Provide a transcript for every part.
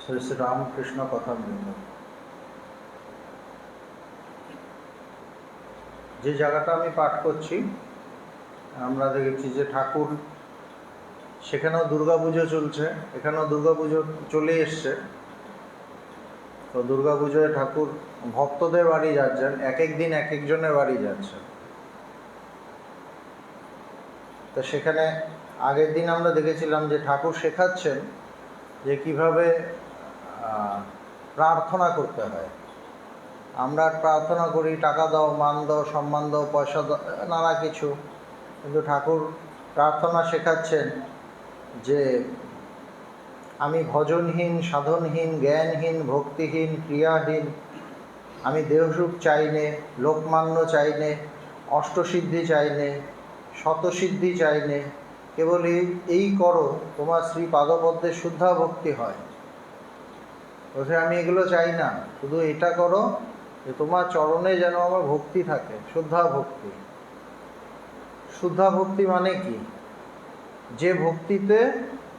শ্রী শ্রী রামকৃষ্ণ কথামৃত। যে জায়গাটা আমি পাঠ করছি, আমরা দেখেছি যে ঠাকুর সেখানেও দুর্গাপুজো চলছে, এখানেও দুর্গাপুজো চলে এসছে। তো দুর্গাপুজোয় ঠাকুর ভক্তদের বাড়ি যাচ্ছেন, এক এক দিন এক একজনের বাড়ি যাচ্ছেন। তো সেখানে আগের দিন আমরা দেখেছিলাম যে ঠাকুর শেখাচ্ছেন যে কিভাবে প্রার্থনা করতে হয়। আমরা প্রার্থনা করি টাকা দাও, মান দাও, সম্মান দাও, পয়সা দাও, নানা কিছু। কিন্তু ঠাকুর প্রার্থনা শেখাচ্ছেন যে আমি ভজনহীন, সাধনহীন, জ্ঞানহীন, ভক্তিহীন, ক্রিয়াহীন, আমি দেহসুখ চাই নে, লোকমান্য চাই নে, অষ্টসিদ্ধি চাই নে, শতসিদ্ধি চাই নে, কেবল এই করো তোমার শ্রী পাদপদ্মে শুদ্ধা ভক্তি হয়। বলছে আমি এগুলো চাই না, শুধু এটা করো যে তোমার চরণে যেন আমার ভক্তি থাকে, শুদ্ধা ভক্তি। শুদ্ধা ভক্তি মানে কি? যে ভক্তিতে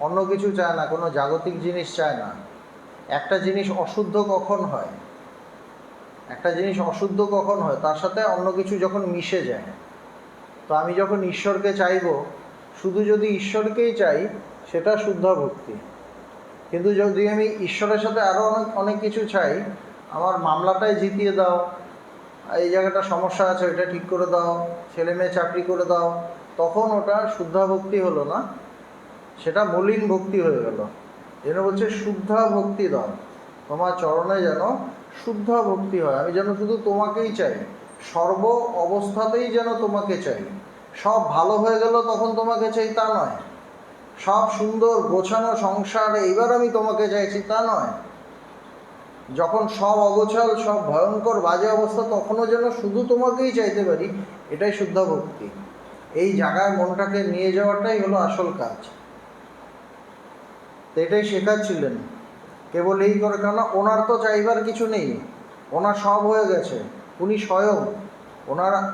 অন্য কিছু চায় না, কোনো জাগতিক জিনিস চায় না। একটা জিনিস অশুদ্ধ কখন হয়? একটা জিনিস অশুদ্ধ কখন হয়? তার সাথে অন্য কিছু যখন মিশে যায়। তো আমি যখন ঈশ্বরকে চাইব, শুধু যদি ঈশ্বরকেই চাই, সেটা শুদ্ধ ভক্তি। কিন্তু যদি আমি ঈশ্বরের সাথে আরও অনেক কিছু চাই, আমার মামলাটাই জিতিয়ে দাও, এই জায়গাটা সমস্যা আছে ওইটা ঠিক করে দাও, ছেলে মেয়ে চাকরি করে দাও, তখন ওটা শুদ্ধা ভক্তি হলো না, সেটা মলিন ভক্তি হয়ে গেল। যেন বলছে শুদ্ধা ভক্তি দাও, তোমার চরণে যেন শুদ্ধা ভক্তি হয়। আমি যেন শুধু তোমাকেই চাই, সর্ব অবস্থাতেই যেন তোমাকে চাই। সব ভালো হয়ে গেল তখন তোমাকে চাই তা নয়, সব সুন্দর গোছানো সংসার এইবার আমি তোমাকে চাইছি তা নয়, যখন সব অগোছাল, সব ভয়ঙ্কর বাজে অবস্থা, তখনও যেন শুধু তোমাকেই চাইতে পারি, এটাই শুদ্ধ ভক্তি। এই জায়গায় মনটাকে নিয়ে যাওয়াটাই হলো আসল কাজ। তো এটাই শেখাচ্ছিলেন, কেবল এই করে, কেননা ওনার তো চাইবার কিছু নেই, ওনার সব হয়ে গেছে, উনি স্বয়ং,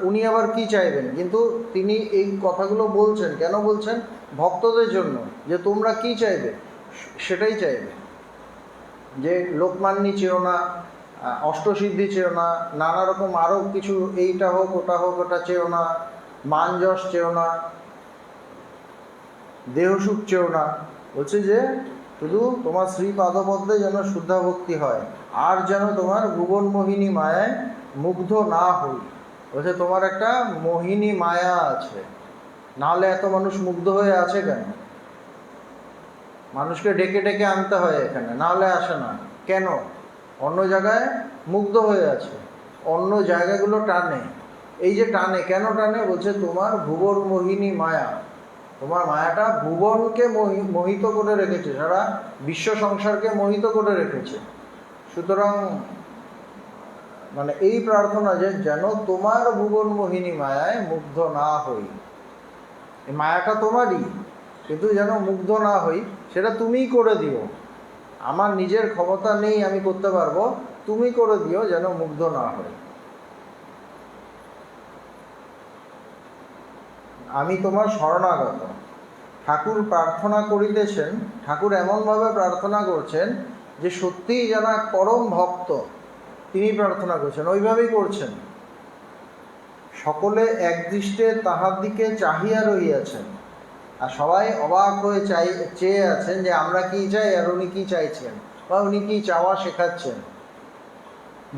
উনি আবার কি চাইবেন? কিন্তু তিনি এই কথাগুলো বলছেন, কেন বলছেন? ভক্তদের জন্য, যে তোমরা কি চাইবে সেটাই চাইবে। যে লোকমান্যী চেয়েও না, অষ্টসিদ্ধি চেয়েও না, নানা রকম আরও কিছু, এইটা হোক ওটা হোক ওটা চেয়েও না, মান যশ চেয়েও না, দেহসুখ চেয়েও না। বলছে যে শুধু তোমার শ্রী পাদপদ্মে যেন শুদ্ধা ভক্তি হয়, আর যেন তোমার ভুবন মোহিনী মায়ায় মুগ্ধ না হই। বলছে তোমার একটা মোহিনী মায়া আছে, নাহলে এত মানুষ মুগ্ধ হয়ে আছে কেন? মানুষকে ডেকে ডেকে আনতে হয় এখানে, নাহলে আসে না কেন? অন্য জায়গায় মুগ্ধ হয়ে আছে, অন্য জায়গাগুলো টানে। এই যে টানে, কেন টানে? বলছে তোমার ভুবন মোহিনী মায়া, তোমার মায়াটা ভুবনকে মোহিত করে রেখেছে, সারা বিশ্ব সংসারকে মোহিত করে রেখেছে। সুতরাং মানে এই প্রার্থনা যে যেন তোমার ভুবন মোহিনী মায়ায় মুগ্ধ না হই। এই মায়াটা তোমারই, কিন্তু যেন মুগ্ধ না হই, সেটা তুমিই করে দিও। আমার নিজের ক্ষমতা নেই, আমি করতে পারবো, তুমি করে দিও যেন মুগ্ধ না হই। আমি তোমার শরণাগত। ঠাকুর প্রার্থনা করিতেছেন, ঠাকুর এমনভাবে প্রার্থনা করছেন যে সত্যিই যেন এক পরম ভক্ত তিনি প্রার্থনা করছেন, ওইভাবেই করছেন। সকলে একদৃষ্টে তাহার দিকে চাহিয়া রহিয়াছেন, আর সবাই অবাক হয়ে চেয়ে আছেন যে আমরা কি চাই আর উনি কি চাইছেন, বা উনি কি চাওয়া শেখাচ্ছেন।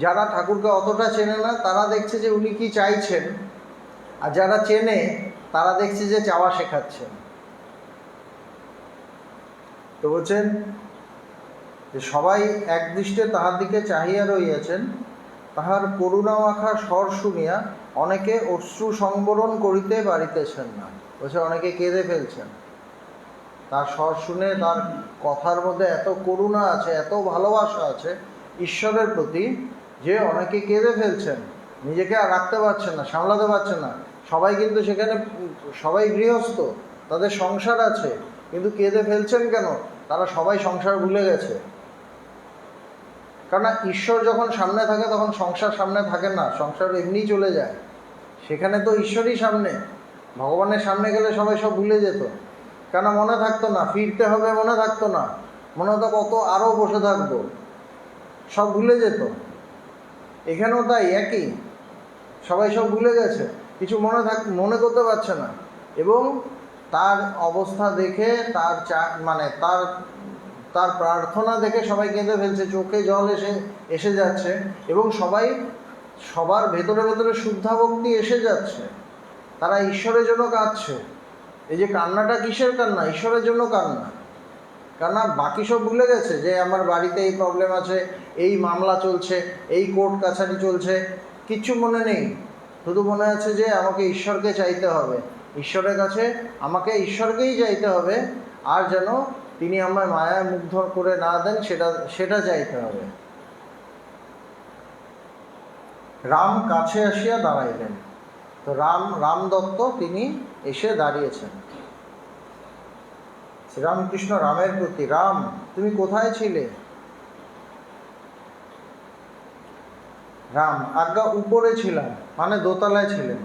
যারা ঠাকুরকে অতটা চেনে না তারা দেখছে যে উনি কি চাইছেন, আর যারা চেনে তারা দেখছে যে চাওয়া শেখাচ্ছেন। তো বলছেন যে সবাই একদৃষ্টে তাহার দিকে চাহিয়া রহিয়াছেন, তাহার করুণা মাখা স্বর শুনিয়া অনেকে অশ্রু সংবরণ করিতে পারিতেছেন না। বলছে অনেকে কেঁদে ফেলছেন তার স্বর শুনে, তার কথার মধ্যে এত করুণা আছে, এত ভালোবাসা আছে ঈশ্বরের প্রতি, যে অনেকে কেঁদে ফেলছেন, নিজেকে আর রাখতে পারছেন না, সামলাতে পারছেন না। সবাই কিন্তু সেখানে, সবাই গৃহস্থ, তাদের সংসার আছে, কিন্তু কেঁদে ফেলছেন কেন? তারা সবাই সংসার ভুলে গেছে। কারণ ঈশ্বর যখন সামনে থাকে তখন সংসার সামনে থাকে না, সংসার এমনিই চলে যায়। সেখানে তো ঈশ্বরই সামনে, ভগবানের সামনে গেলে সবাই সব ভুলে যেত, কেন মনে থাকতো না, ফিরতে হবে মনে থাকতো না, মনে হতো কত আরও বসে থাকবো, সব ভুলে যেত। এখানেও তাই একই, সবাই সব ভুলে গেছে, কিছু মনে করতে পারছে না। এবং তার অবস্থা দেখে, তার মানে তার প্রার্থনা দেখে সবাই কেঁদে ফেলছে, চোখে জল এসে যাচ্ছে। এবং সবার ভেতরে ভেতরে শুদ্ধা ভক্তি এসে যাচ্ছে, তারা ঈশ্বরের জন্য কাঁদছে। এই যে কান্নাটা কিসের কান্না? ঈশ্বরের জন্য কান্না। কারণ বাকি সব ভুলে গেছে যে আমার বাড়িতে এই প্রবলেম আছে, এই মামলা চলছে, এই কোর্ট কাছারি চলছে, কিচ্ছু মনে নেই। শুধু মনে আছে যে আমাকে ঈশ্বরকে চাইতে হবে, ঈশ্বরের কাছে আমাকে ঈশ্বরকেই চাইতে হবে, আর যেন তিনি আমায় মায়ায় মুগ্ধ করে না দেন সেটা চাইতে হবে। রাম কাছে আসিয়া দাঁড়াইলেন। তো রাম দত্ত তিনি এসে দাঁড়িয়েছেন। শ্রীরামকৃষ্ণ রামের প্রতি, রাম তুমি কোথায় ছিলে? রাম, আজ্ঞা উপরে ছিলাম, মানে দোতলায় ছিলেন।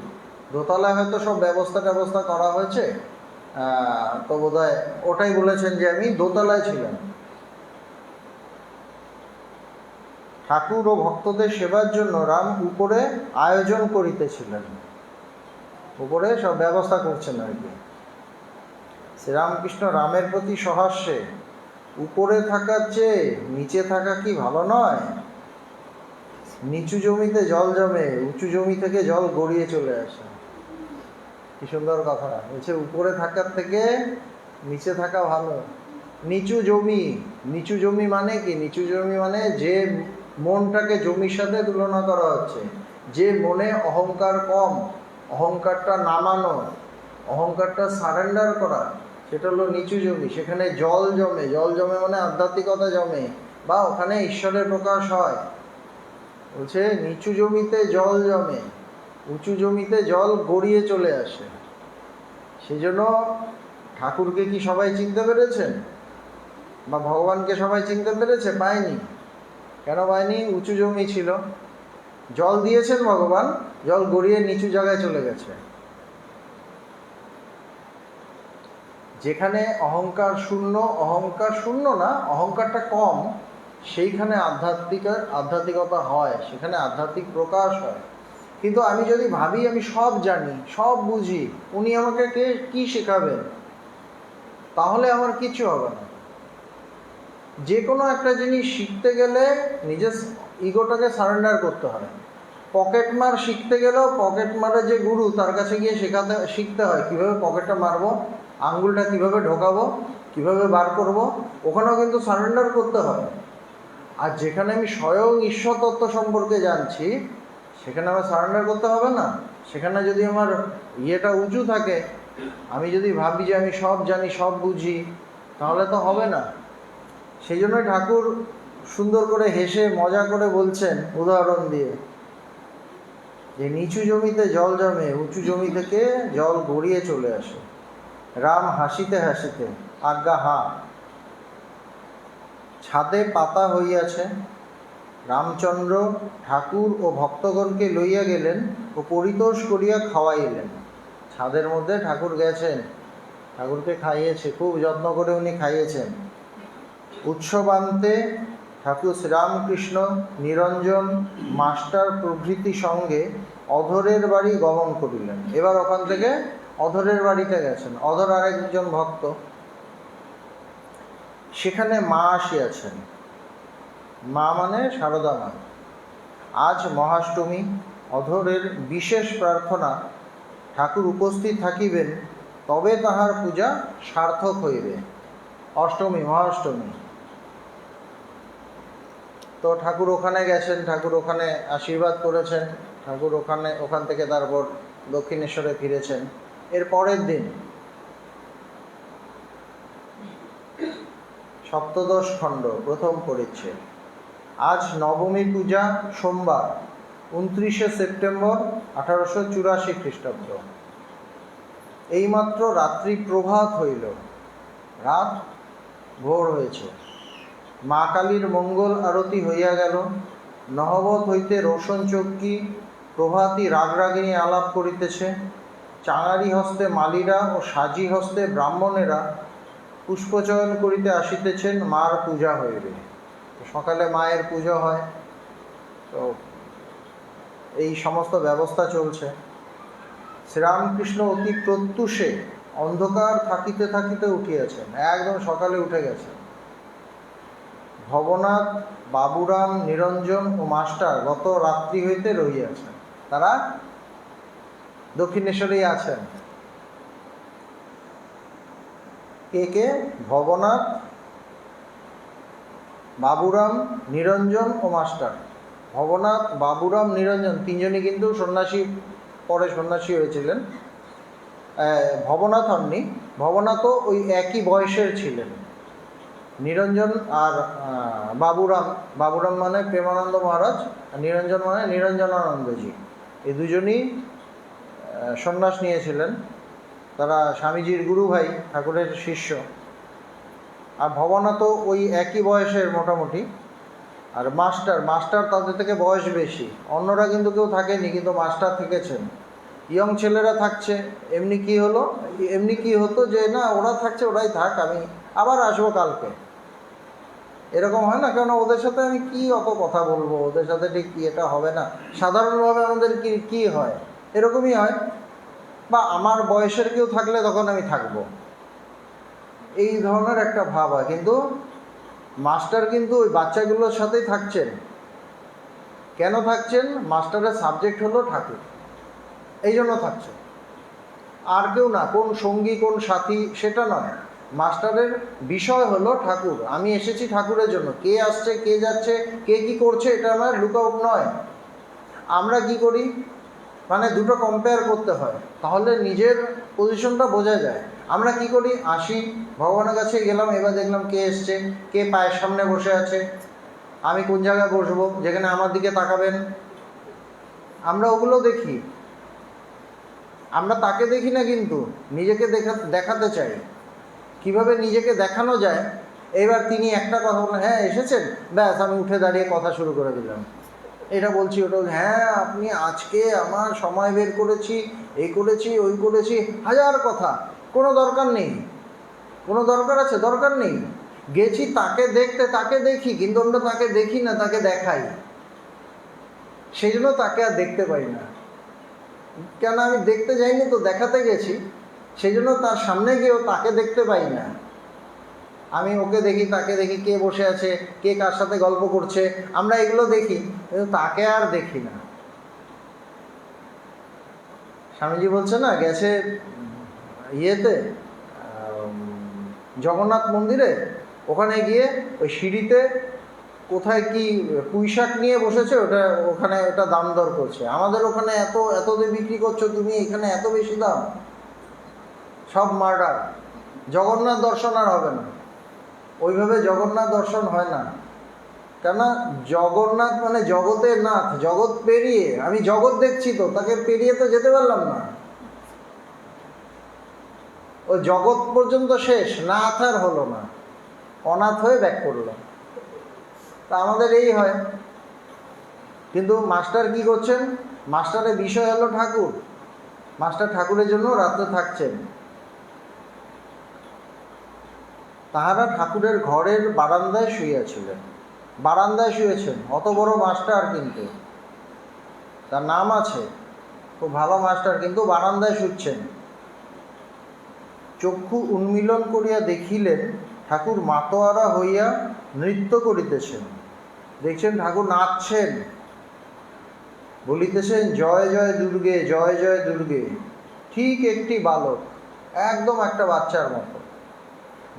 দোতলায় হয়তো সব ব্যবস্থা করা হয়েছে, তো বোধহয় ওটাই বলেছেন যে আমি দোতলায় ছিলাম। ঠাকুর ও ভক্তদের সেবার জন্য রাম উপরে আয়োজন করিতেছিলেন, উপরে সব ব্যবস্থা করছেন আর কি। শ্রীরামকৃষ্ণ রামের প্রতি সহাস্যে, উপরে থাকার চেয়ে নিচে থাকা কি ভালো নয়? নিচু জমিতে জল জমে, উঁচু জমি থেকে জল গড়িয়ে চলে আসে। কি সুন্দর কথা বলছে, উপরে থাকার থেকে নিচে থাকা ভালো। নিচু জমি মানে কি? নিচু জমি মানে যে মনটাকে জমির সাথে তুলনা করা হচ্ছে, যে মনে অহংকার কম, অহংকারটা নামানো, অহংকারটা সারেন্ডার করা, সেটা হলো নিচু জমি। সেখানে জল জমে মানে আধ্যাত্মিকতা জমে, বা ওখানে ঈশ্বরের প্রকাশ হয়। বলছে নিচু জমিতে জল জমে, উঁচু জমিতে জল গড়িয়ে চলে আসে। সেজন্য ঠাকুরকে কি সবাই চিনতে পেরেছেন? বা ভগবানকে সবাই চিনতে পেরেছে? পায়নি। কেন পায়নি? উঁচু জমি ছিল, জল দিয়েছেন ভগবান, জল গড়িয়ে নিচু জায়গায় চলে গেছে। যেখানে অহংকার শূন্য না, অহংকারটা কম, সেইখানে আধ্যাত্মিকতা হয়, সেখানে আধ্যাত্মিক প্রকাশ হয়। কিন্তু আমি যদি ভাবি আমি সব জানি, সব বুঝি, উনি আমাকে কি শেখাবেন, তাহলে আমার কিছু হবে না। যে কোনো একটা জিনিস শিখতে গেলে নিজের ইগোটাকে সারেন্ডার করতে হয়। পকেটমার শিখতে গেলেও পকেটমারের যে গুরু, তার কাছে গিয়ে শিখতে হয় কীভাবে পকেটটা মারবো, আঙ্গুলটা কীভাবে ঢোকাবো, কীভাবে বার করব, ওখানেও কিন্তু সারেন্ডার করতে হয়। আর যেখানে আমি স্বয়ং ঈশ্বর তত্ত্ব সম্পর্কে জানছি, সেখানে আমার সারেন্ডার করতে হবে না। সেখানে যদি আমার ইয়েটা উঁচু থাকে, আমি যদি ভাবি যে আমি সব জানি, সব বুঝি, তাহলে তো হবে না। সেই জন্যই ঠাকুর সুন্দর করে হেসে মজা করে বলছেন উদাহরণ দিয়ে, যে নিচু জমিতে জল জমে, উঁচু জমি থেকে জল গড়িয়ে চলে আসে। রাম হাসিতে হাসিতে, আজ্ঞা হা। ছাদে পাতা হইয়াছে। রামচন্দ্র ঠাকুর ও ভক্তগণকে লইয়া গেলেন ও পরিতোষ করিয়া খাওয়াইলেন। ছাদের মধ্যে ঠাকুর গেছেন, ঠাকুরকে খাইয়েছে, খুব যত্ন করে উনি খাইয়েছেন। উৎসবান্তে ঠাকুর শ্রীরামকৃষ্ণ, নিরঞ্জন মাস্টার প্রভৃতি সঙ্গে অধরের বাড়ি গমন করিলেন। এবার ওখান থেকে অধরের বাড়িতে গেছেন। অধর আরেকজন ভক্ত, সেখানে মা আসিয়াছেন। মা মানে সারদা মা। আজ মহাষ্টমী, অধরের বিশেষ প্রার্থনা, ঠাকুর উপস্থিত থাকিবেন, তবে তাহার পূজা সার্থক হইবে। অষ্টমী, মহাষ্টমী। তো ঠাকুর ওখানে গেছেন, ঠাকুর ওখানে আশীর্বাদ করেছেন, ঠাকুর ওখান থেকে তারপর দক্ষিণেশ্বরে ফিরেছেন। এর পরের দিন সপ্তদশ খণ্ড, প্রথম পরিচ্ছেদ। আজ নবমী পূজা, সোমবার, 29শে সেপ্টেম্বর 1884 খ্রিস্টাব্দ। এইমাত্র রাত্রি প্রভাত হইল, রাত ভোর হয়েছে। মা কালীর মঙ্গল আরতি হইয়া গেল। নহবত হইতে রোশন চৌকি প্রভাতী রাগরাগিনী আলাপ করিতেছে। চাঙারি হস্তে মালীরা ও সাজি হস্তে ব্রাহ্মণেরা পুষ্পচয়ন করিতে আসিতেছেন, মার পূজা হইবে। সকালে মায়ের পুজো হয়, তো এই সমস্ত ব্যবস্থা চলছে। শ্রীরামকৃষ্ণ অতি প্রত্যুষে অন্ধকার থাকিতে থাকিতে উঠিয়াছেন, একদম সকালে উঠে গেছেন। ভবনাথ, বাবুরাম, নিরঞ্জন ও মাস্টার গত রাত্রি হইতে রহিয়াছেন, তারা দক্ষিণেশ্বরেই আছেন। কে কে? ভবনাথ, বাবুরাম, নিরঞ্জন ও মাস্টার। ভবনাথ, বাবুরাম, নিরঞ্জন তিনজনই কিন্তু সন্ন্যাসী, পরে সন্ন্যাসী হয়েছিলেন। ভবনাথ হননি, ভবনাথও ওই একই বয়সের ছিলেন। নিরঞ্জন আর বাবুরাম, বাবুরাম মানে প্রেমানন্দ মহারাজ, আর নিরঞ্জন মানে নিরঞ্জনানন্দজি, এই দুজনই সন্ন্যাস নিয়েছিলেন। তারা স্বামীজির গুরু ভাই, ঠাকুরের শিষ্য। আর ভবনাথও ওই একই বয়সের মোটামুটি। আর মাস্টার, মাস্টার তাদের থেকে বয়স বেশি। অন্যরা কিন্তু কেউ থাকেনি, কিন্তু মাস্টার থেকেছেন। ইয়ং ছেলেরা থাকছে। এমনি কি হতো যে না, ওরা থাকছে, ওরাই থাক, আমি আবার আসবো কালকে, এরকম হয় না? কেন ওদের সাথে আমি কি অত কথা বলবো, ওদের সাথে ঠিক কি এটা হবে না। সাধারণভাবে আমাদের কি হয়, এরকমই হয়। বা আমার বয়সের কেউ থাকলে তখন আমি থাকবো, এই ধরনের একটা ভাব হয়। কিন্তু মাস্টার কিন্তু ওই বাচ্চাগুলোর সাথেই থাকছেন। কেন থাকছেন? মাস্টারের সাবজেক্ট হলো ঠাকুর, এই জন্য থাকছে, আর কেউ না। কোন সঙ্গী, কোন সাথী, সেটা নয়। মাস্টারের বিষয় হলো ঠাকুর। আমি এসেছি ঠাকুরের জন্য। কে আসছে, কে যাচ্ছে, কে কি করছে, এটা আমার লুকআউট নয়। আমরা কি করি, মানে দুটো কম্পেয়ার করতে হয়, তাহলে নিজের পজিশনটা বোঝা যায়। আমরা কি করি, আসি, ভগবানের কাছে গেলাম, এবার দেখলাম কে এসছে, কে পায়ের সামনে বসে আছে, আমি কোন জায়গায় বসবো, যেখানে আমার দিকে তাকাবেন, আমরা ওগুলো দেখি। আমরা তাকে দেখি না, কিন্তু নিজেকে দেখাতে চাই। কিভাবে নিজেকে দেখানো যায়? এবার তিনি একটা কথা বললেন, হ্যাঁ এসেছেন, ব্যাস আমি উঠে দাঁড়িয়ে কথা শুরু করে দিলাম। এটা বলছি, ওটা, হ্যাঁ আপনি আজকে আমার সময় বের করেছি, এই করেছি, ওই করেছি, হাজার কথা। কোনো দরকার নেই। কোনো দরকার আছে? দরকার নেই। গেছি তাকে দেখতে, তাকে দেখি, কিন্তু আমরা তাকে দেখি না, তাকে দেখাই। সেই জন্য তাকে আর দেখতে পাই না। কেন? আমি দেখতে যাইনি তো, দেখাতে গেছি। সেই জন্য তার সামনে গিয়েও তাকে দেখতে পাই না। আমি ওকে দেখি, তাকে দেখি, কে বসে আছে, কে কার সাথে গল্প করছে, আমরা এগুলো দেখি, কিন্তু তাকে আর দেখি না। স্বামীজি বলছে না, গেছে ইয়েতে জগন্নাথ মন্দিরে, ওখানে গিয়ে ওই সিঁড়িতে কোথায় কি পুঁইশাক নিয়ে বসেছে, ওখানে ওটা দাম দর করছে। আমাদের ওখানে এত দিয়ে বিক্রি করছো তুমি, এখানে এত বেশি দাম। সব মার্ডার। জগন্নাথ দর্শন আর হবে না। ওইভাবে জগন্নাথ দর্শন হয় না। কেন? জগন্নাথ মানে জগতের নাথ, জগৎ পেরিয়ে। আমি জগৎ দেখছি, তো তাকে পেরিয়ে তো যেতে পারলাম না। ও জগৎ পর্যন্ত শেষ, নাথ আর হলো না, অনাথ হয়ে ব্যাক করলাম। তা আমাদের এই হয়। কিন্তু মাস্টার কি করছেন? মাস্টারের বিষয় হলো ঠাকুর। মাস্টার ঠাকুরের জন্য রাত্রে থাকছেন। তাহারা ঠাকুরের ঘরের বারান্দায় শুইয়াছিলেন। বারান্দায় শুয়েছেন, অত বড় মাস্টার, কিন্তু তার নাম আছে, খুব ভালো মাস্টার, কিন্তু বারান্দায় শুচ্ছেন। চক্ষু উন্মিলন করিয়া দেখিলেন ঠাকুর মাতোয়ারা হইয়া নৃত্য করিতেছেন। দেখছেন ঠাকুর নাচছেন, বলিতেছেন জয় জয় দুর্গে, জয় জয় দুর্গে। ঠিক একটি বালক, একদম একটা বাচ্চার মতো,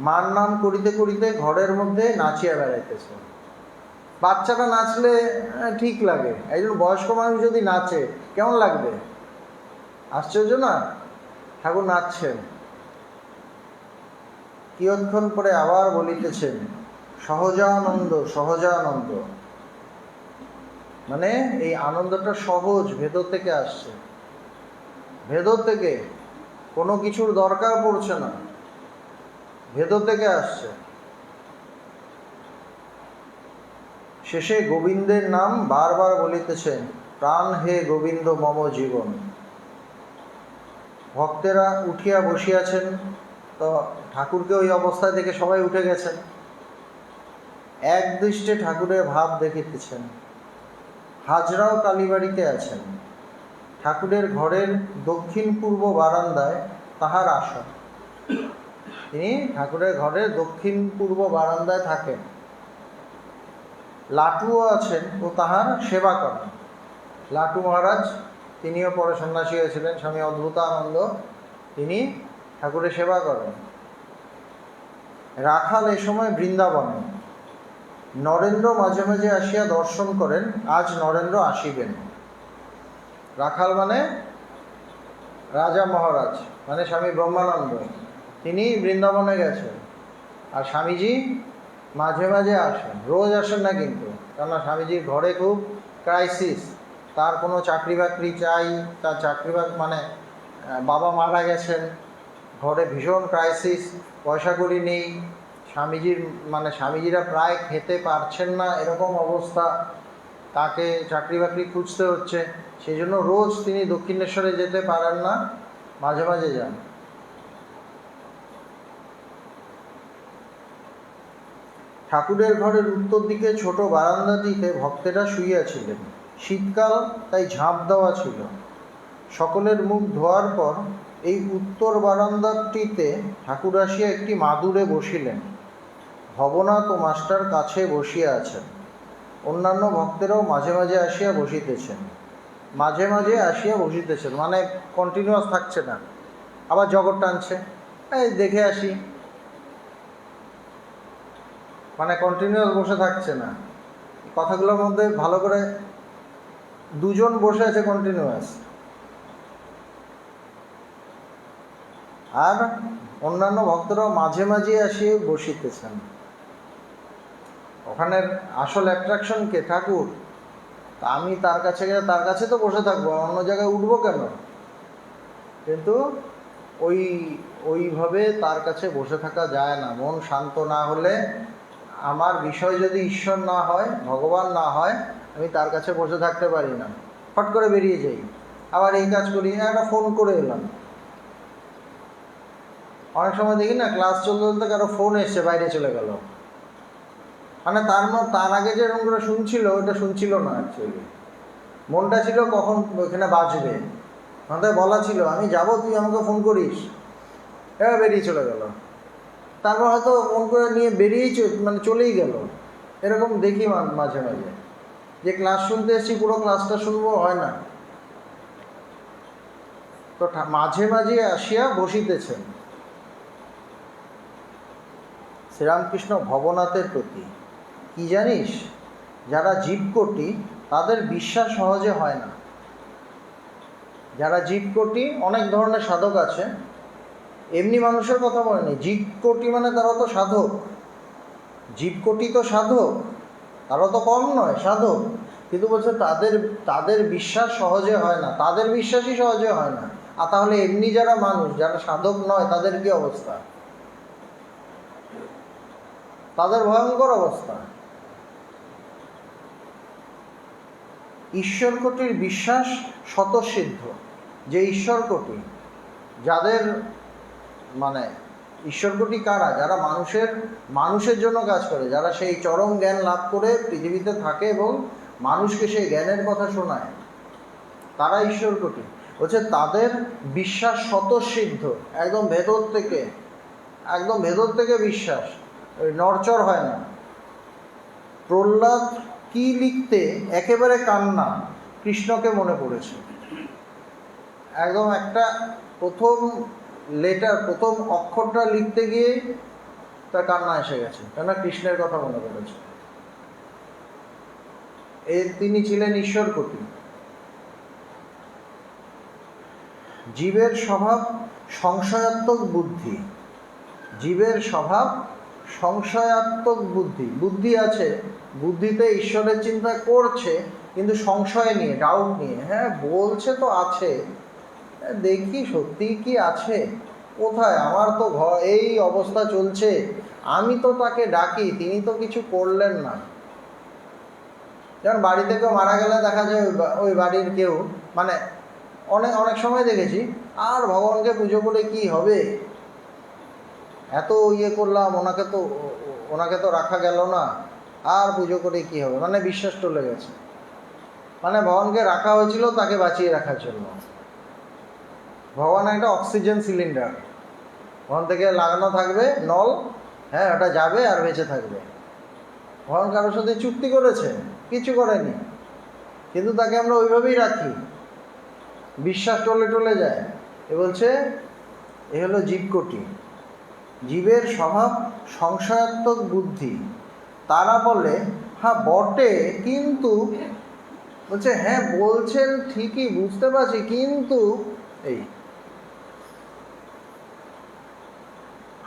মার নাম করিতে করিতে ঘরের মধ্যে নাচিয়া বেড়াইতেছে। বাচ্চাটা নাচলে ঠিক লাগে, একজন বয়স্ক মানুষ যদি নাচে কেমন লাগবে? আশ্চর্য না? ঠাকুর নাচছেন। কিয়ৎক্ষণ পরে আবার বলিতেছেন সহজানন্দ, সহজানন্দ। মানে এই আনন্দটা সহজ, ভেতর থেকে আসছে, ভেতর থেকে, কোনো কিছুর দরকার পড়ছে না, ভেতর থেকে আসছে। শেষে গোবিন্দের নাম বারবার বলিতেছেন, প্রাণ হে গোবিন্দ মম জীবন। ভক্তেরা উঠিয়া বসিয়াছেন, তো ঠাকুরকে ওই অবস্থায় দেখে সবাই উঠে গেছেন, এক দৃষ্টে ঠাকুরের ভাব দেখিতেছেন। হাজরাও কালীবাড়িতে আছেন, ঠাকুরের ঘরের দক্ষিণ পূর্ব বারান্দায় তাহার আসন। তিনি ঠাকুরের ঘরের দক্ষিণ পূর্ব বারান্দায় থাকেন। লাটুও আছেন ও তাহার সেবা করেন। লাটু মহারাজ তিনিও পরে সন্ন্যাসী হয়েছিলেন, স্বামী অদ্ভুতানন্দ, তিনি ঠাকুরের সেবা করেন। রাখাল এ সময় বৃন্দাবনে। নরেন্দ্র মাঝে মাঝে আসিয়া দর্শন করেন, আজ নরেন্দ্র আসিবেন। রাখাল মানে রাজা মহারাজ, মানে স্বামী ব্রহ্মানন্দ, তিনি বৃন্দাবনে গেছেন। আর স্বামীজি মাঝে মাঝে আসেন, রোজ আসেন না কিন্তু, কেননা স্বামীজির ঘরে খুব ক্রাইসিস। তার কোনো চাকরি বাকরি চাই, তার চাকরি মানে বাবা মারা গেছেন, ঘরে ভীষণ ক্রাইসিস, পয়সা কড়ি নেই, স্বামীজিরা প্রায় খেতে পারছেন না, এরকম অবস্থা, তাকে চাকরি বাকরি খুঁজতে হচ্ছে। সেই জন্য রোজ তিনি দক্ষিণেশ্বরে যেতে পারেন না, মাঝে মাঝে যান। ঠাকুরের ঘরের উত্তর দিকে ছোট বারান্দাটিতে ভক্তেরা শুইয়াছিলেন। শীতকাল, তাই ঝাঁপ দেওয়া ছিল। সকলের মুখ ধোয়ার পর এই উত্তর বারান্দাটিতে ঠাকুর আসিয়া একটি মাদুরে বসিলেন। ভবনাথ ও মাস্টার কাছে বসিয়া আছেন। অন্যান্য ভক্তেরাও মাঝে মাঝে আসিয়া বসিতেছেন। মাঝে মাঝে আসিয়া বসিতেছেন মানে কন্টিনিউয়াস থাকছে না, আবার জগৎ টানছে, এই দেখে আসি, মানে কন্টিনিউয়াস বসে থাকছে না। কথাগুলোর মধ্যে ভালো করে, দুজন বসে আছে কন্টিনিউয়াস, আর অন্যান্য ভক্তরাও মাঝে মাঝে আসিয়ে বসিতেছেন। ওখানের আসল অ্যাট্রাকশন কে? ঠাকুর। তা আমি তার কাছে গেলে তার কাছে তো বসে থাকবো, অন্য জায়গায় উঠবো কেন? কিন্তু ওইভাবে তার কাছে বসে থাকা যায় না। মন শান্ত না হলে, আমার বিষয় যদি ঈশ্বর না হয়, ভগবান না হয়, আমি তার কাছে বসে থাকতে পারি না, ফট করে বেরিয়ে যাই, আবার এই কাজ করি, একটা ফোন করে এলাম। অনেক সময় দেখি না, ক্লাস চলতে চলতে কারো ফোন এসছে, বাইরে চলে গেল, মানে তার আগে যে এরকম করে শুনছিল, ওটা শুনছিল না, অ্যাকচুয়ালি মনটা ছিল কখন ওইখানে বাজবে, আমাদের বলা ছিল আমি যাব, তুই আমাকে ফোন করিস, এবার বেরিয়ে চলে গেল। তারপর হয়তো মন করে নিয়ে বেরিয়েই চলেই গেল। এরকম দেখি মাঝে মাঝে, যে ক্লাস শুনতে এসেছি পুরো ক্লাসটা শুনবো, হয় না। তো মাঝে মাঝে আসিয়া বসিতেছেন। শ্রীরামকৃষ্ণ ভবনাথের প্রতি কি জানিস, যারা জীবকোটি তাদের বিশ্বাস সহজে হয় না। যারা জীবকোটি, অনেক ধরনের সাধক আছে, এমনি মানুষের কথা বলেনি, জীবকোটি মানে তারা তো সাধক, জীবকোটি তো সাধক, তারাও তো কম নয় সাধক, কিন্তু বলছে তাদের বিশ্বাস সহজে হয় না, তাদের বিশ্বাসই সহজে হয় না। আর তাহলে এমনি যারা মানুষ, যারা সাধক নয়, তাদের কি অবস্থা? তাদের ভয়ঙ্কর অবস্থা। ঈশ্বরকোটির বিশ্বাস স্বতঃসিদ্ধ, যে ঈশ্বরকোটি, যাদের মানে ঈশ্বরকোটি কারা? যারা মানুষের জন্য কাজ করে, যারা সেই চরম জ্ঞান লাভ করে পৃথিবীতে থাকে এবং মানুষকে সেই জ্ঞানের কথা শোনায়, তারা ঈশ্বরকোটি। বলছে তাদের বিশ্বাস স্বতঃসিদ্ধ, একদম ভেতর থেকে বিশ্বাস, ওই নড়চড় হয় না। প্রহ্লাদ কি লিখতে একেবারে কান্না, কৃষ্ণকে মনে পড়েছে। একদম একটা প্রথম অক্ষরটা লিখতে গিয়ে তার কান্না এসে গেছে, কেননা কৃষ্ণের কথা মনে পড়েছে। তিনি ছিলেন ঈশ্বরকোটি। জীবের স্বভাব সংশয়াত্মক বুদ্ধি, জীবের স্বভাব সংশয়াত্মক বুদ্ধি আছে, বুদ্ধিতে ঈশ্বরের চিন্তা করছে, কিন্তু সংশয় নিয়ে, ডাউট নিয়ে। হ্যাঁ বলছে তো আছে, দেখি সত্যি কি আছে, কোথায়, আমার তো এই অবস্থা চলছে, আমি তো তাকে ডাকি, তিনি তো কিছু করলেন না। যেমন বাড়িতে কেউ মারা গেলে দেখা যায় ওই বাড়ির কেউ, মানে অনেক সময় দেখেছি, আর ভগবানকে পুজো করে কি হবে, এত ইয়ে করলাম, ওনাকে তো রাখা গেল না, আর পুজো করে কি হবে, মানে বিশ্বাস চলে গেছে। মানে ভগবানকে রাখা হয়েছিল তাকে বাঁচিয়ে রাখার জন্য। ভগবান একটা অক্সিজেন সিলিন্ডার, ওখান থেকে লাগানো থাকবে নল, হ্যাঁ, ওটা যাবে আর বেঁচে থাকবে। ভগবান কারোর সাথে চুক্তি করেছে? কিছু করেনি, কিন্তু তাকে আমরা ওইভাবেই রাখি, বিশ্বাস টলে যায়। এ বলছে এ হলো জীবকোটি, জীবের স্বভাব সংশয়াত্মক বুদ্ধি। তারা বলে হ্যাঁ বটে, কিন্তু বলছে হ্যাঁ বলছেন ঠিকই, বুঝতে পারছি, কিন্তু এই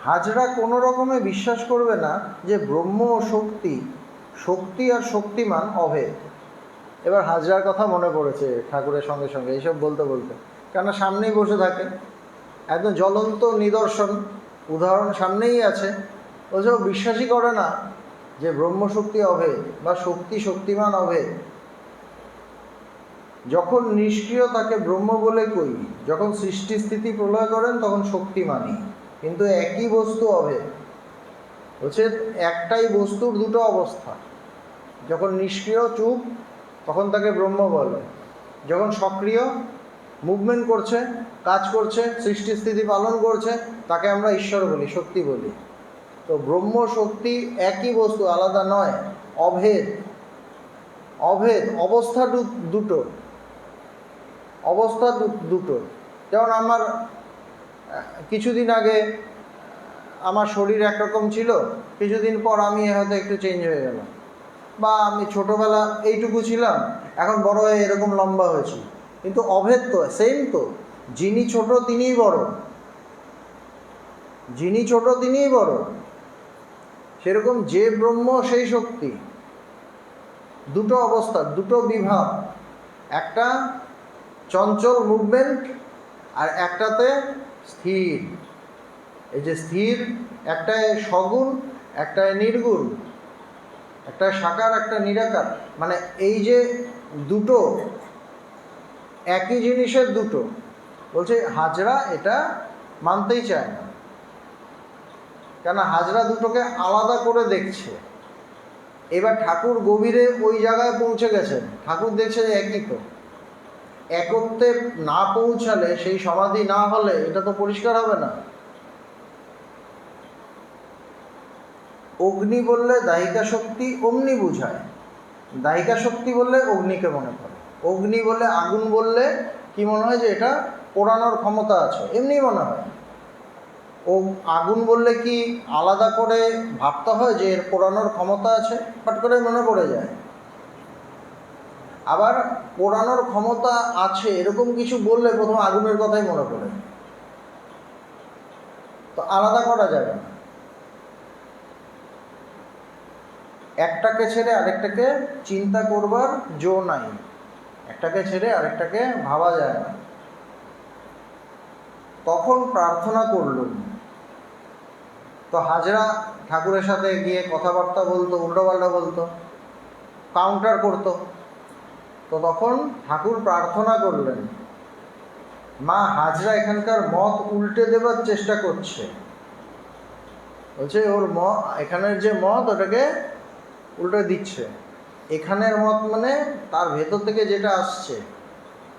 হাজরা কোনো রকমে বিশ্বাস করবে না যে ব্রহ্ম ও শক্তি আর শক্তিমান অভেদ। এবার হাজরার কথা মনে পড়েছে ঠাকুরের সঙ্গে সঙ্গে এইসব বলতে বলতে, কেন সামনেই বসে থাকে, একদম জ্বলন্ত নিদর্শন উদাহরণ সামনেই আছে। বলছে ও বিশ্বাসই করে না যে ব্রহ্মশক্তি অভেদ বা শক্তিমান অভেদ। যখন নিষ্ক্রিয় তাকে ব্রহ্ম বলে কই, যখন সৃষ্টি স্থিতি প্রলয় করেন তখন শক্তি মানি, কিন্তু একই বস্তু অভেদ। বলছে একটাই বস্তুর দুটো অবস্থা, যখন নিষ্ক্রিয় চুপ তখন তাকে ব্রহ্ম বলে, যখন সক্রিয় মুভমেন্ট করছে, কাজ করছে, সৃষ্টি স্থিতি পালন করছে, তাকে আমরা ঈশ্বর বলি, শক্তি বলি। তো ব্রহ্ম শক্তি একই বস্তু, আলাদা নয়, অভেদ। অবস্থা দুটো। যেমন আমার কিছুদিন আগে আমার শরীর একরকম ছিল, কিছুদিন পর আমি হয়তো একটু চেঞ্জ হয়ে গেলাম, বা আমি ছোটোবেলা এইটুকু ছিলাম, এখন বড় হয়ে এরকম লম্বা হয়েছি, কিন্তু অভেদ তো সেম। তো যিনি ছোট তিনিই বড়, সেরকম যে ব্রহ্ম সেই শক্তি। দুটো অবস্থা, দুটো বিভাগ, একটা চঞ্চল মুভমেন্ট আর একটাতে স্থির। এই যে স্থির, একটায় সগুণ একটায় নির্গুণ, একটা সাকার একটা নিরাকার, মানে এই যে দুটো একই জিনিসের দুটো। বলছে হাজরা এটা মানতেই চায় না, কেন হাজরা দুটোকে আলাদা করে দেখছে। এবার ঠাকুর গভীরে ওই জায়গায় পৌঁছে গেছেন, ঠাকুর দেখছে যে একই তো, একত্বে না পৌঁছালে, সেই সমাধি না হলে এটা তো পরিষ্কার হবে না। অগ্নি বললে দাহিকা শক্তি অমনি বুঝায়, দাহিকা শক্তি বললে অগ্নিকে মনে করে, অগ্নি বলে আগুন বললে কি মনে হয় যে এটা পোড়ানোর ক্ষমতা আছে, এমনি মনে হয়। ও আগুন বললে কি আলাদা করে ভাবতে হয় যে এর পোড়ানোর ক্ষমতা আছে, পাট করে মনে পড়ে যায়। আবার পোড়ানোর ক্ষমতা আছে এরকম কিছু বললে প্রথম আগুনের কথাই মনে পড়ে, তো আলাদা করা যাবে না। একটাকে ছেড়ে আরেকটাকে চিন্তা করবার জো নাই, একটাকে ছেড়ে আরেকটাকে ভাবা যায় না। তখন প্রার্থনা করলুম। তো হাজরা ঠাকুরের সাথে গিয়ে কথাবার্তা বলতো, উল্টোপাল্টা বলতো, কাউন্টার করতো। তো তখন ঠাকুর প্রার্থনা করলেন, মা হাজরা এখানকার মত উল্টে দেবার চেষ্টা করছে। বলছে ওর এখানের যে মত ওটাকে উল্টে দিচ্ছে। এখানের মত মানে তার ভেতর থেকে যেটা আসছে,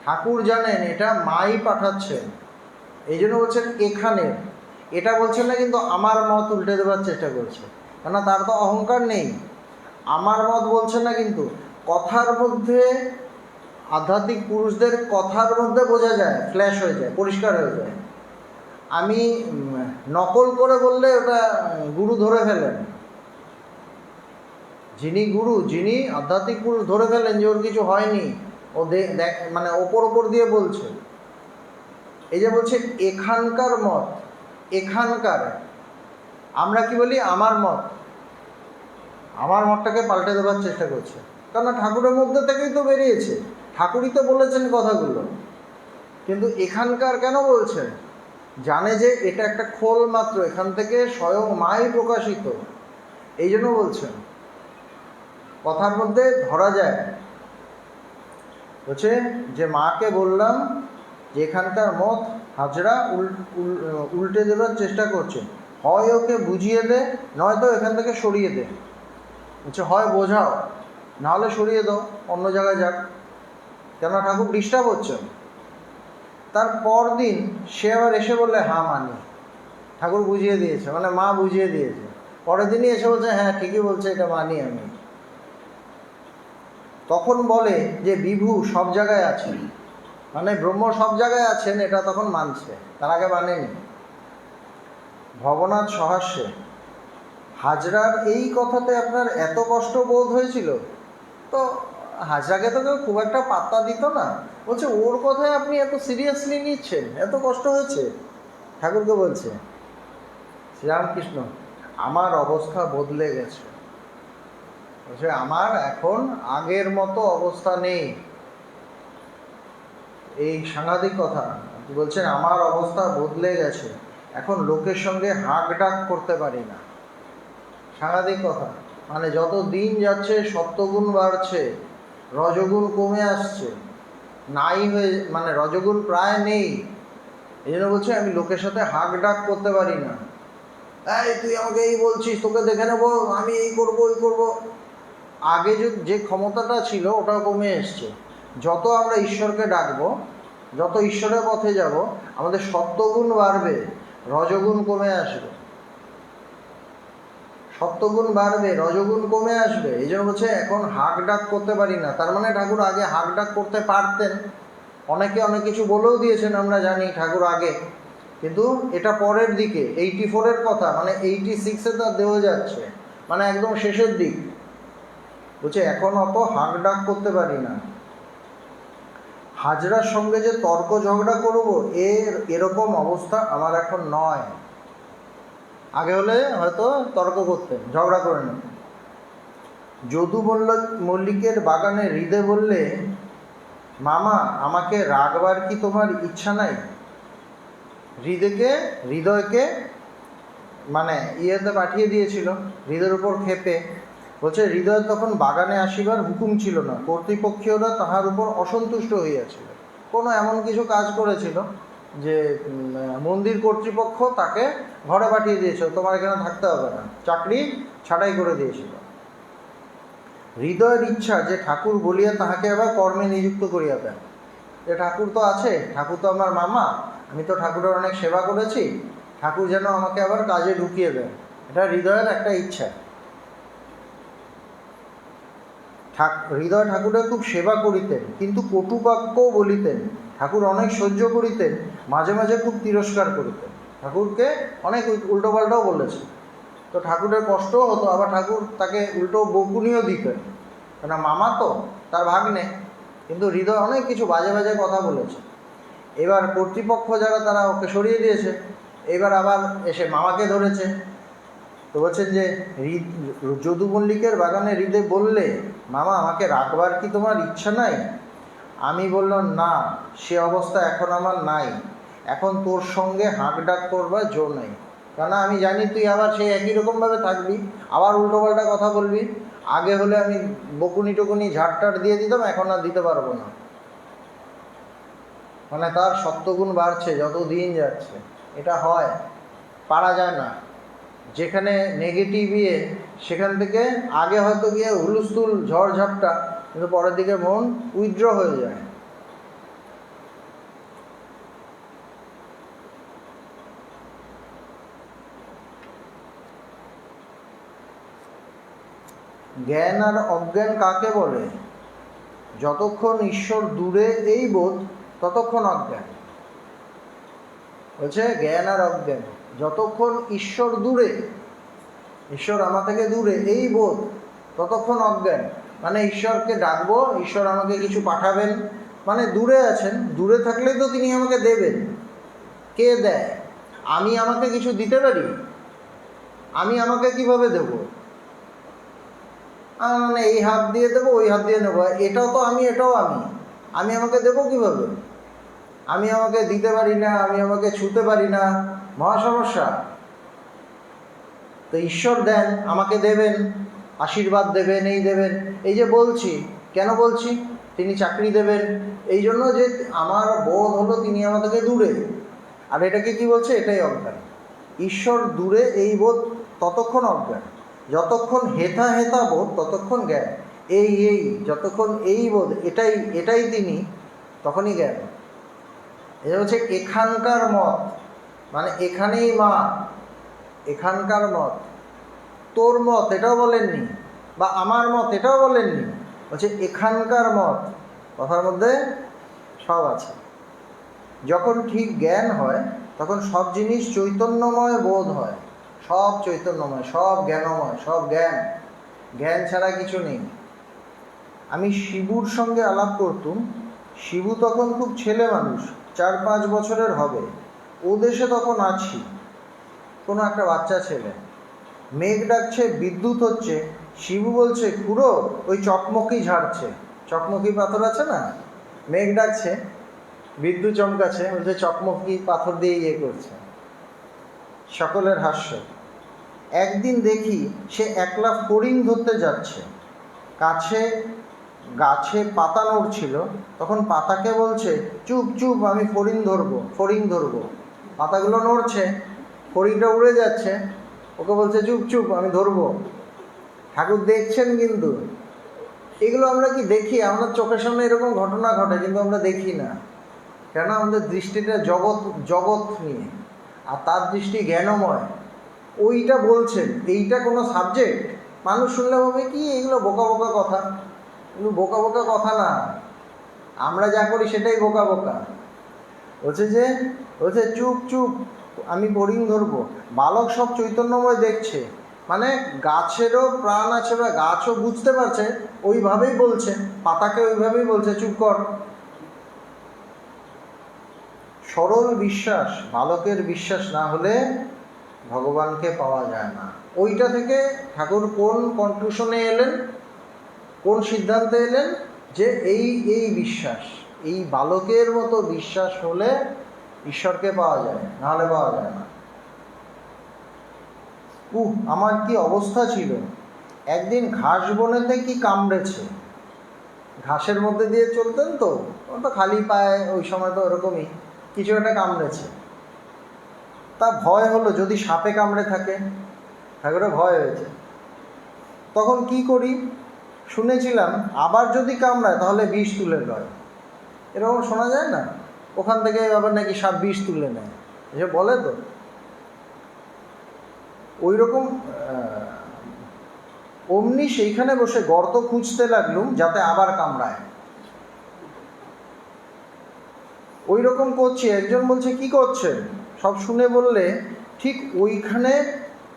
ঠাকুর জানেন এটা মাই পাঠাচ্ছেন, এই জন্য বলছেন এখানের। এটা বলছেন না কিন্তু আমার মত উল্টে দেবার চেষ্টা করছে, কেননা তার তো অহংকার নেই। আমার মত বলছে না, কিন্তু কথার মধ্যে আধ্যাত্মিক পুরুষদের কথার মধ্যে বোঝা যায়, ফ্ল্যাশ হয়ে যায়, পরিষ্কার হয়ে যায়। আমি নকল করে বললে ওটা গুরু ধরে ফেলেন, যিনি গুরু, যিনি আধ্যাত্মিক পুরুষ ধরে ফেলেন যে ওর কিছু হয়নি, ও মানে ওপর দিয়ে বলছে। এই যে বলছে এখানকার মত, এখানকার, আমরা কি বলি আমার মত, আমার মতটাকে পাল্টে দেওয়ার চেষ্টা করছে, কারণ ঠাকুরের মধ্যে থেকেই তো বেরিয়েছে, ঠাকুরই তো বলেছেন কথাগুলো। কিন্তু এখানকার কেন বলছেন, জানে যে এটা একটা খোল মাত্র, এখান থেকে স্বয়ং মাই প্রকাশিত, এই জন্য বলছেন, কথার মধ্যে ধরা যায়। বলছে যে মাকে বললাম যে এখানকার মত হাজরা উল্টে দেবার চেষ্টা করছে, হয় ওকে বুঝিয়ে দে, নয়তো এখান থেকে সরিয়ে দে। বলছে হয় বোঝাও, নাহলে সরিয়ে দাও, অন্য জায়গায় যাক, কেন ঠাকুর ডিস্টার্ব হচ্ছেন। তার পর দিন সে আবার এসে বললে হ্যাঁ মানি, ঠাকুর বুঝিয়ে দিয়েছে, মানে মা বুঝিয়ে দিয়েছে। পরের দিনই এসে বলছে হ্যাঁ ঠিকই বলছে, এটা মানি আমি। তখন বলে যে বিভু সব জায়গায় আছেন, মানে ব্রহ্ম সব জায়গায় আছেন, এটা তখন মানছে, তার আগে মানেনি। ভবনাথ সহাস্যে হাজরার এই কথাতে আপনার এত কষ্ট বোধ হয়েছিল, তো হাজরাকে তো কেউ খুব একটা পাত্তা দিত না। বলছে ওর কথায় আপনি এত সিরিয়াসলি নিচ্ছেন, এত কষ্ট হয়েছে। ঠাকুরকে বলছে শ্রীরামকৃষ্ণ আমার অবস্থা বদলে গেছে। বলছে আমার এখন আগের মতো অবস্থা নেই। এই সাংঘাতিক কথা বলছেন, আমার অবস্থা বদলে গেছে, এখন লোকের সঙ্গে হাঁক ডাক করতে পারি না। সাংঘাতিক কথা, মানে যত দিন যাচ্ছে সত্যগুণ বাড়ছে, রজগুণ কমে আসছে, নাই হয়ে মানে রজগুণ প্রায় নেই। এই জন্য বলছে আমি লোকের সাথে হাঁক ডাক করতে পারি না। এই তুই আমাকে এই বলছিস, তোকে দেখে নেবো, আমি এই করবো ওই করবো। আগে যে ক্ষমতাটা ছিল ওটাও কমে এসছে। যত আমরা ঈশ্বরকে ডাকবো, যত ঈশ্বরের পথে যাব, আমাদের সত্যগুণ বাড়বে, রজগুণ কমে আসবে। সত্যগুণ বাড়বে, রজগুণ কমে আসবে। এই জন্য বলছে এখন হাঁক ডাক করতে পারি না। তার মানে ঠাকুর আগে হাঁক ডাক করতে পারতেন, অনেকে অনেক কিছু বলেও দিয়েছেন আমরা জানি ঠাকুর আগে, কিন্তু এটা পরের দিকে 84-এর কথা, মানে 86-এ তার দেওয়া যাচ্ছে, মানে একদম শেষের দিক। বলছে এখন অত হাঁক ডাক করতে পারি না। হাজরার সঙ্গে যে তর্ক ঝগড়া করবো এরকম অবস্থা আমার এখন নয়। আগে হলে হয়তো তর্ক করতেন, ঝগড়া করে নেন। যদু মল্লিকের বাগানে হৃদে বললে মামা আমাকে রাখবার কি তোমার ইচ্ছা নাই? হৃদয়কে মানে ইয়েতে পাঠিয়ে দিয়েছিল, হৃদয়ের উপর ক্ষেপে। বলছে হৃদয় তখন বাগানে আসিবার হুকুম ছিল না, কর্তৃপক্ষীয়রা তাহার উপর অসন্তুষ্ট হইয়াছিল। কোনো এমন কিছু কাজ করেছিল যে মন্দির কর্তৃপক্ষ তাকে ঘরে পাঠিয়ে দিয়েছিল, তোমার এখানে থাকতে হবে না, চাকরি ছাঁটাই করে দিয়েছিল। হৃদয়ের ইচ্ছা যে ঠাকুর বলিয়া তাহাকে আবার কর্মে নিযুক্ত করিয়া দেন। যে ঠাকুর তো আছে, ঠাকুর তো আমার মামা, আমি তো ঠাকুরের অনেক সেবা করেছি, ঠাকুর যেন আমাকে আবার কাজে ঢুকিয়ে দেন, এটা হৃদয়ের একটা ইচ্ছা। হৃদয় ঠাকুরের খুব সেবা করিতেন, কিন্তু কটু বাক্যও বলিতেন। ঠাকুর অনেক সহ্য করিতেন, মাঝে মাঝে খুব তিরস্কার করিতেন। ঠাকুরকে অনেক উল্টোপাল্টাও বলেছে, তো ঠাকুরের কষ্টও হতো, আবার ঠাকুর তাকে উল্টো বকুনিও দিতেন, কেন মামা তো, তার ভাগ্নে। কিন্তু হৃদয় অনেক কিছু বাজে বাজে কথা বলেছে। এবার কর্তৃপক্ষ যারা, তারা ওকে সরিয়ে দিয়েছে, এবার আবার এসে মামাকে ধরেছে। তো বলছেন যে যদু মল্লিকের বাগানে হৃদে বললে মামা আমাকে রাখবার কি তোমার ইচ্ছা নাই? আমি বললাম না, সে অবস্থা এখন আমার নাই, এখন তোর সঙ্গে হাঁক ডাক করবার জো নেই। কেন আমি জানি তুই আবার সেই একই রকমভাবে থাকবি, আবার উল্টোপাল্টা কথা বলবি। আগে হলে আমি বকুনি টকুনি ঝাড়টাট দিয়ে দিতাম, এখন আর দিতে পারবো না। মানে তার সত্যগুণ বাড়ছে যত দিন যাচ্ছে, এটা হয়, পারা যায় না। যেখানে নেগেটিভ সেখান থেকে আগে হয়তো গিয়ে হুলস্থুল ঝড়ঝাপটা, কিন্তু পরের দিকে মন উইথড্র হয়ে যায়। জ্ঞান আর অজ্ঞান কাকে বলে? যতক্ষণ ঈশ্বর দূরে এই বোধ, ততক্ষণ অজ্ঞান। বলছে জ্ঞান আর অজ্ঞান, যতক্ষণ ঈশ্বর দূরে, ঈশ্বর আমার থেকে দূরে এই বোধ, ততক্ষণ অজ্ঞান। মানে ঈশ্বরকে ডাকবো, ঈশ্বর আমাকে কিছু পাঠাবেন, মানে দূরে আছেন, দূরে থাকলে তো তিনি আমাকে দেবেন। কে দেয়? আমি আমাকে কিছু দিতে পারি? আমি আমাকে কিভাবে দেব? মানে এই হাত দিয়ে দেবো, ওই হাত দিয়ে নেবো, এটাও তো আমি, এটাও আমি আমাকে দেবো কিভাবে? আমি আমাকে দিতে পারি না, আমি আমাকে ছুতে পারি না, মহা সমস্যা। তো ঈশ্বর দেন, আমাকে দেবেন, আশীর্বাদ দেবেন, এই দেবেন। এই যে বলছি, কেন বলছি? তিনি চাকরি দেবেন, এই জন্য যে আমার বোধ হলো তিনি আমাদেরকে দূরে। আর এটাকে কি বলছে? এটাই অজ্ঞান। ঈশ্বর দূরে এই বোধ ততক্ষণ অজ্ঞান, যতক্ষণ হেথা হেথা বোধ ততক্ষণ জ্ঞান। এই যতক্ষণ এই বোধ এটাই তিনি, তখনই জ্ঞান। এটা হচ্ছে এখানকার মত, মানে এখানেই মা, এখানকার মত। তোর মত এটাও বলেননি, বা আমার মত এটাও বলেননি, বলছে এখানকার মত। কথার মধ্যে সব আছে। যখন ঠিক জ্ঞান হয় তখন সব জিনিস চৈতন্যময় বোধ হয়, সব চৈতন্যময়, সব জ্ঞানময়, সব জ্ঞান। জ্ঞান ছাড়া কিছু নেই। আমি শিবুর সঙ্গে আলাপ করতুম। শিবু তখন খুব ছেলে মানুষ, 4-5 বছরের হবে। ও দেশে তখন আছি, কোনো একটা বাচ্চা ছেলে। মেঘ ডাকছে, বিদ্যুৎ হচ্ছে। শিবু বলছে, খুড়ো ওই চকমকি ঝাড়ছে। চকমকি পাথর আছে না, মেঘ ডাকছে, বিদ্যুৎ চমকাচ্ছে, বলছে চকমকি পাথর দিয়ে ইয়ে করছে। সকলের হাস্য। একদিন দেখি সে একলা ফড়িং ধরতে যাচ্ছে। কাছে গাছে পাতা নড়ছিল, তখন পাতাকে বলছে, চুপ চুপ, আমি ফড়িং ধরবো। পাতাগুলো নড়ছে, ফড়িংটা উড়ে যাচ্ছে, ওকে বলছে চুপ চুপ, আমি ধরবো। ঠাকুর দেখছেন কিন্তু। এগুলো আমরা কি দেখি? আমরা চোখের সামনে এরকম ঘটনা ঘটে, কিন্তু আমরা দেখি না কেন? আমাদের দৃষ্টিটা জগৎ নিয়ে, আর তার দৃষ্টি জ্ঞানময়। ওইটা বলছেন, এইটা কোনো সাবজেক্ট। মানুষ শুনলে ভাবে কি এগুলো বোকা বোকা কথা। কিন্তু বোকা বোকা কথা না, আমরা যা করি সেটাই বোকা বোকা। বলছে চুপ চুপ, আমি ফড়িং ধরবো। বালক সব চৈতন্যময় দেখছে, মানে গাছেরও প্রাণ আছে, বা গাছও বুঝতে পারছে, ওইভাবেই বলছে। পাতাকে ওইভাবেই বলছে চুপ কর। সরল বিশ্বাস, বালকের বিশ্বাস না হলে ভগবানকে পাওয়া যায় না। ওইটা থেকে ঠাকুর কোন কনক্লুশনে এলেন, কোন সিদ্ধান্তে এলেন? যে এই বিশ্বাস, এই বালকের মতো বিশ্বাস হলে ঈশ্বরকে পাওয়া যায়, নাহলে পাওয়া যায় না। আমার কি অবস্থা ছিল! একদিন ঘাস বনেতে কি কামড়েছে। ঘাসের মধ্যে দিয়ে চলতেন তো, ও তো খালি পায়ে, ওই সময় তো ওরকমই কিছু একটা কামড়েছে। তা ভয় হলো, যদি সাপে কামড়ে থাকে। ঠাকুরের ভয় হয়েছে। তখন কি করি? শুনেছিলাম আবার যদি কামড়ায় তাহলে বিষ তুলে লয়। এরকম শোনা যায় না? ওখান থেকে আবার নাকি সাপ বিষ তুলে নেয়, এসব বলে তো। ওই রকম অমনি সেইখানে বসে গর্ত খুঁজতে লাগলুম যাতে আবার কামড়ায়। ওই রকম করছি। একজন বলছে, কি করছেন? সব শুনে বললে, ঠিক ওইখানে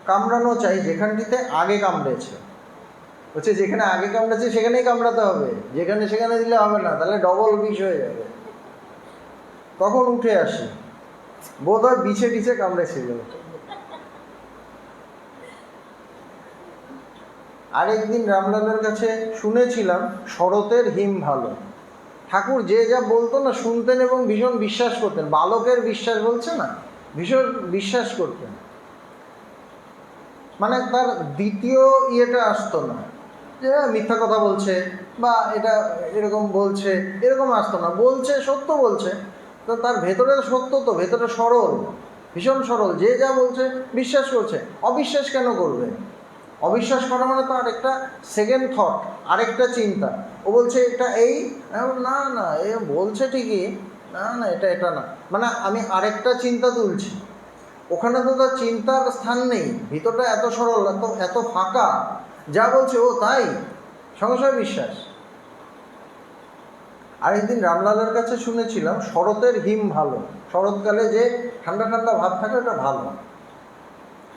কামড়ানো চাই যেখানটিতে আগে কামড়েছে। বলছে যেখানে আগে কামড়েছে সেখানেই কামড়াতে হবে, সেখানে দিলে হবে না, তাহলে ডবল বিষ হয়ে যাবে। তখন উঠে আসি, বোধ হয় বিছে টিছে কামড়েছিল। আরেকদিন রামলালের কাছে শুনেছিলাম শরতের হিম ভালো। ঠাকুর যে যা বলতো না শুনতেন এবং ভীষণ বিশ্বাস করতেন। বালকের বিশ্বাস বলছে না, ভীষণ বিশ্বাস করতেন। মানে তার দ্বিতীয় ইয়েটা আসতো না যে মিথ্যা কথা বলছে, বা এটা এরকম বলছে, এরকম আসতো না। বলছে, সত্য বলছে, তো তার ভেতরে সত্য, তো ভেতরে সরল, ভীষণ সরল। যে যা বলছে বিশ্বাস করছে। অবিশ্বাস কেন করবে? অবিশ্বাস করা মানে তো আরেকটা সেকেন্ড থট, আরেকটা চিন্তা। ও বলছে এটা এই, না না এ বলছে ঠিকই, না এটা না, মানে আমি আরেকটা চিন্তা তুলছি। ওখানে তো তার চিন্তার স্থান নেই, ভিতরটা এত সরল, এত ফাঁকা, যা বলছে ও তাই, সঙ্গে সঙ্গে বিশ্বাস। আরেকদিন রামলালের কাছে শুনেছিলাম শরতের হিম ভালো। শরৎকালে যে ঠান্ডা ঠান্ডা ভাব থাকে ওটা ভালো।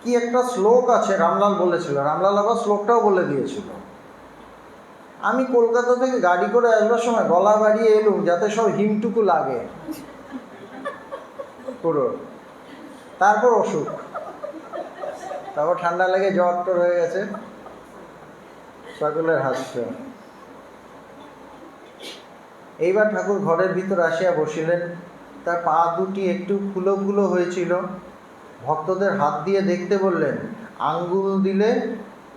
কি একটা শ্লোক আছে, রামলাল বলেছিল, রামলাল আবার শ্লোকটাও বলে দিয়েছিল। আমি কলকাতা থেকে গাড়ি করে আসবার সময় গলা বাড়িয়ে এলুম যাতে সব হিমটুকু লাগে পুরো। তারপর অসুখ, তারপর ঠান্ডা লেগে জ্বর টর হয়ে গেছে। সকলের হাস্য। এইবার ঠাকুর ঘরের ভিতর আসিয়া বসিলেন। তার পা দুটি একটু ফুলো ফুলো হয়েছিল। ভক্তদের হাত দিয়ে দেখতে বললেন,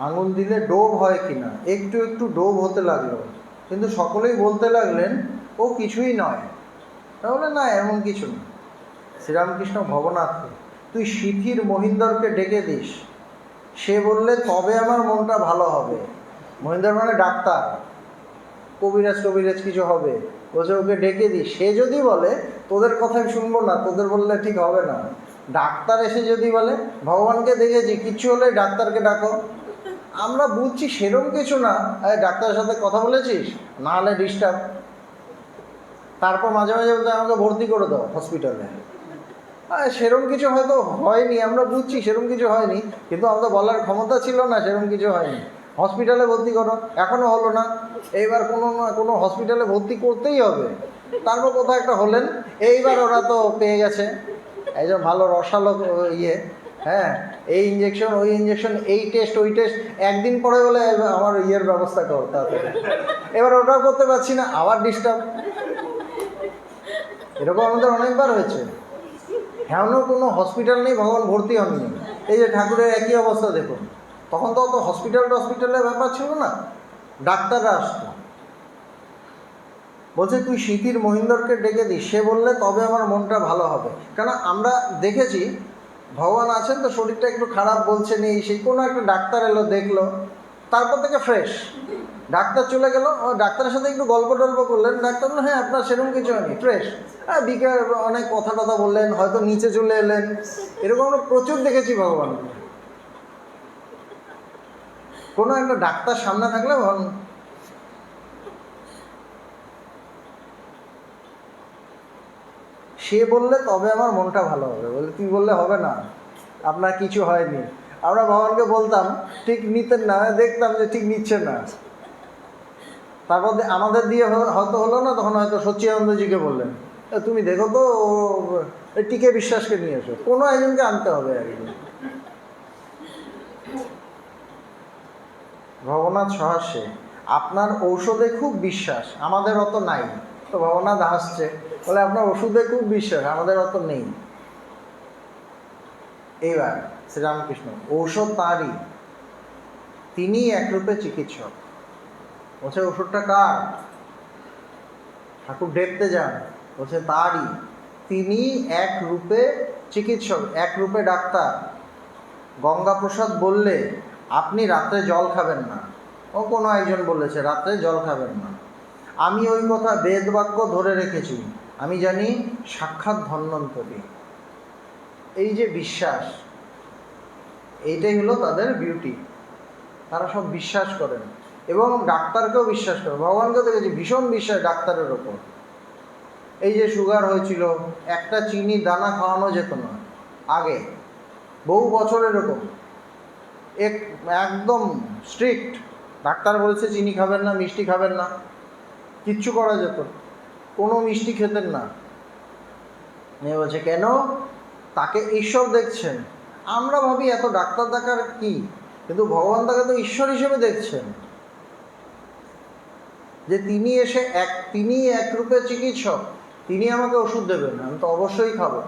আঙুল দিলে ডোব হয় কিনা। একটু একটু ডোব হতে লাগলো, কিন্তু সকলেই বলতে লাগলেন ও কিছুই নয়। তাহলে না, এমন কিছু না। শ্রীরামকৃষ্ণ ভবনাথ তুই শিথির মহিন্দরকে ডেকে দিস, সে বললে তবে আমার মনটা ভালো হবে। মহিন্দর মানে ডাক্তার, কবিরাজ কিছু হবে, বলছে ওকে ডেকে দিস। সে যদি বলে তোদের কথাই শুনবো না, তোদের বললে ঠিক হবে না। ডাক্তার এসে যদি বলে ভগবানকে দেখেছি, কিছু হলে ডাক্তারকে ডাকো। আমরা বুঝছি সেরকম কিছু না, ডাক্তারের সাথে কথা বলেছিস, না হলে ডিস্টার্ব। তারপর মাঝে মাঝে বলতে আমাকে ভর্তি করে দাও হসপিটালে। সেরকম কিছু হয়তো হয়নি, আমরা বুঝছি সেরকম কিছু হয়নি, কিন্তু আমাদের বলার ক্ষমতা ছিল না সেরকম কিছু হয়নি। হসপিটালে ভর্তি করো, এখনও হলো না, এইবার কোনো না কোনো হসপিটালে ভর্তি করতেই হবে। তারপর কোথাও একটা হলেন, এইবার ওরা তো পেয়ে গেছে একজন ভালো রসালো ইয়ে, হ্যাঁ এই ইঞ্জেকশন ওই ইঞ্জেকশন, এই টেস্ট ওই টেস্ট, একদিন পরে বলে আমার ইয়ের ব্যবস্থা করো তাড়াতাড়ি। এবার ওটাও করতে পারছি না, আবার ডিস্টার্ব। এরকম আমাদের অনেকবার হয়েছে। এমনও কোনো হসপিটাল নেই ভগবান ভর্তি হননি। এই যে ঠাকুরের একই অবস্থা দেখুন, তখন তো অত হসপিটালের ব্যাপার ছিল না, ডাক্তাররা আসতো। বলছে তুই শিথির মহিন্দরকে ডেকে দিস, সে বললে তবে আমার মনটা ভালো হবে। কেন আমরা দেখেছি ভগবান আছেন তো শরীরটা একটু খারাপ, বলছে নেই, সেই কোনো একটা ডাক্তার এলো দেখলো, তারপর থেকে ফ্রেশ। ডাক্তার চলে গেল, ডাক্তারের সাথে একটু গল্প টল্প করলেন, ডাক্তার বললেন হ্যাঁ আপনার সেরকম কিছু হয়নি, ফ্রেশ। বিকেল অনেক কথা টথা বললেন, হয়তো নিচে চলে এলেন। এরকম আমরা প্রচুর দেখেছি ভগবানকে। কোনো একটা ডাক্তার সামনে থাকলে সে বললে তবে আমার মনটা ভালো হবে, বলে তুই বললে হবে না, আপনার কিছু হয়নি। আমরা ভগবানকে বলতাম, ঠিক নিতেন না, দেখতাম যে ঠিক নিচ্ছে না। তারপর আমাদের দিয়ে হয়তো হলো না, তখন হয়তো সচ্চিদানন্দজিকে বললেন তুমি দেখো তো টিকে বিশ্বাসকে নিয়ে এসো, কোনো একজনকে আনতে হবে আর কি। ভবনাথ সহাস্যে আপনার ঔষধে খুব বিশ্বাস, আমাদের অত নাই। তো ভবনাথ হাসছে, বলে আপনার ওষুধে খুব বিশ্বাস, আমাদের অত নেই। এইবার শ্রীরামকৃষ্ণ, ঔষধ তাঁরই, তিনি একরূপে চিকিৎসক। বলছে ওষুধটা কার? ঠাকুর দেখতে যান, বলছে তারই, তিনি এক রূপে চিকিৎসক, এক রূপে ডাক্তার। গঙ্গাপ্রসাদ বললে আপনি রাত্রে জল খাবেন না, ও কোনো একজন বলেছে রাত্রে জল খাবেন না, আমি ওই কথা বেদ বাক্য ধরে রেখেছি, আমি জানি সাক্ষাৎ ধন্বন্তরী। এই যে বিশ্বাস, এইটাই হলো তাদের বিউটি। তারা সব বিশ্বাস করেন এবং ডাক্তারকেও বিশ্বাস করে। ভগবানকেও দেখেছি ভীষণ বিশ্বাস ডাক্তারের ওপর। এই যে সুগার হয়েছিল, একটা চিনি দানা খাওয়ানো যেত না আগে, বহু বছর এরকম একদম স্ট্রিক্ট, ডাক্তার বলছে চিনি খাবেন না, মিষ্টি খাবেন না, কিচ্ছু করা যেত, কোনো মিষ্টি খেতেন না। মেয়ে বলছে কেন? তাকে ঈশ্বর দেখছেন। আমরা ভাবি এত ডাক্তার দেখার কি, কিন্তু ভগবান তাকে তো ঈশ্বর হিসেবে দেখছেন, যে তিনি এসে তিনি এক রূপে চিকিৎসক, তিনি আমাকে ওষুধ দেবেন, আমি তো অবশ্যই খাবো।